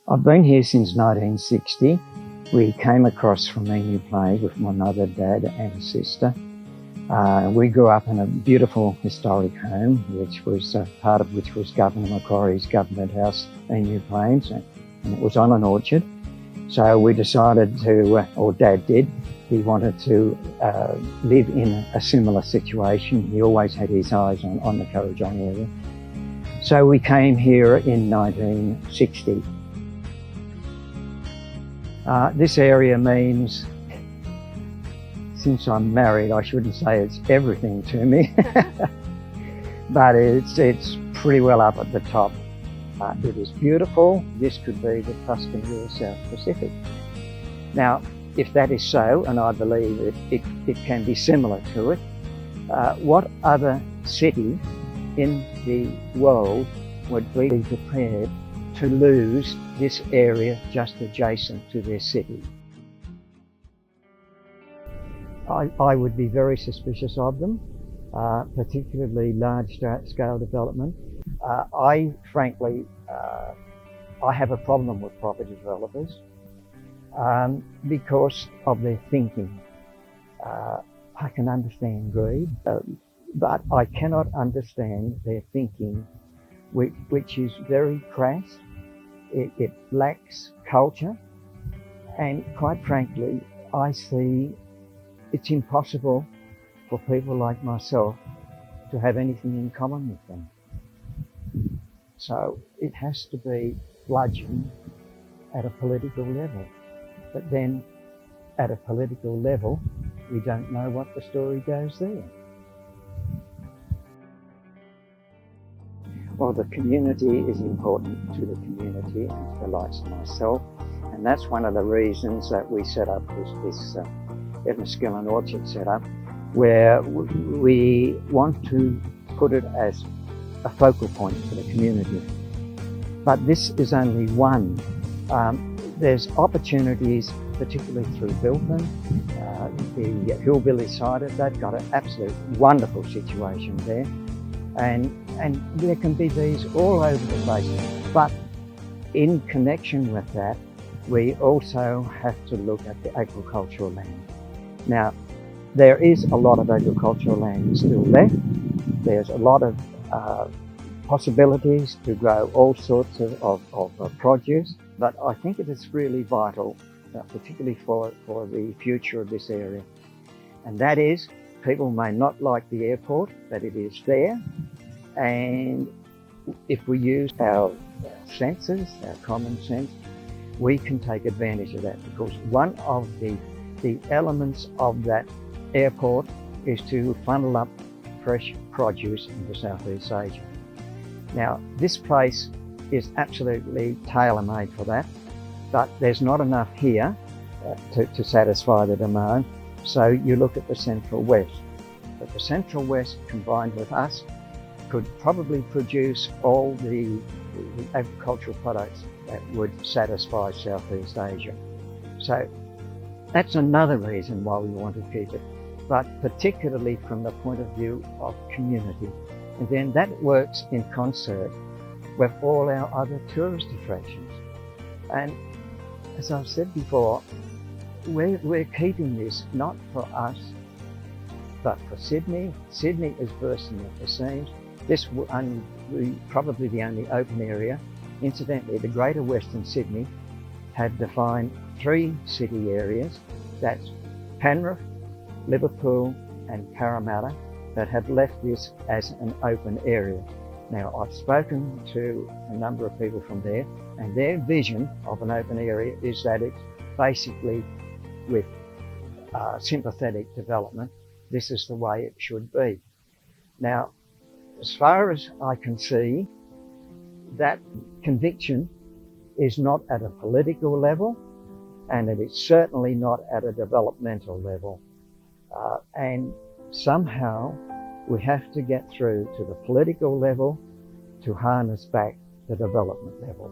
I've been here since 1960. We came across from Emu Plains with my mother, dad and sister. We grew up in a beautiful historic home, which was part of which was Governor Macquarie's Government House, Emu Plains, and it was on an orchard. So we decided to, or Dad did, he wanted to live in a similar situation. He always had his eyes on the Kurrajong area. So we came here in 1960. This area means, since I'm married, I shouldn't say it's everything to me, but it's pretty well up at the top. It is beautiful. This could be the Tuscany or South Pacific. Now, if that is so, and I believe it can be similar to it, what other city in the world would be prepared to lose this area just adjacent to their city? I would be very suspicious of them, particularly large-scale development. I frankly have a problem with property developers because of their thinking. I can understand greed, but I cannot understand their thinking, which is very crass. It lacks culture, and quite frankly, I see it's impossible for people like myself to have anything in common with them. So it has to be bludgeoned at a political level. But then at a political level, we don't know what the story goes there. Well, the community is important to the community and to the likes of myself. And that's one of the reasons that we set up this Enniskillen Orchard setup, where we want to put it as a focal point for the community. But this is only one. There's opportunities, particularly through Bilton, the hillbilly side of that, got an absolute wonderful situation there. And there can be these all over the place. But in connection with that, we also have to look at the agricultural land. Now, there is a lot of agricultural land still left. There's a lot of possibilities to grow all sorts of produce, but I think it is really vital, particularly for the future of this area. And that is, people may not like the airport, but it is there. And if we use our senses, our common sense, we can take advantage of that, because one of the elements of that airport is to funnel up fresh produce into Southeast Asia. Now, this place is absolutely tailor-made for that, but there's not enough here to satisfy the demand. So you look at the Central West. But the Central West combined with us could probably produce all the agricultural products that would satisfy Southeast Asia. So that's another reason why we want to keep it, but particularly from the point of view of community. And then that works in concert with all our other tourist attractions. And as I've said before, we're keeping this not for us, but for Sydney. Sydney is bursting at the seams. This will be probably the only open area. Incidentally, the Greater Western Sydney have defined 3 city areas. That's Penrith, Liverpool and Parramatta, that have left this as an open area. Now, I've spoken to a number of people from there, and their vision of an open area is that it's basically with sympathetic development. This is the way it should be. Now, as far as I can see, that conviction is not at a political level, and it is certainly not at a developmental level. And somehow we have to get through to the political level to harness back the development level.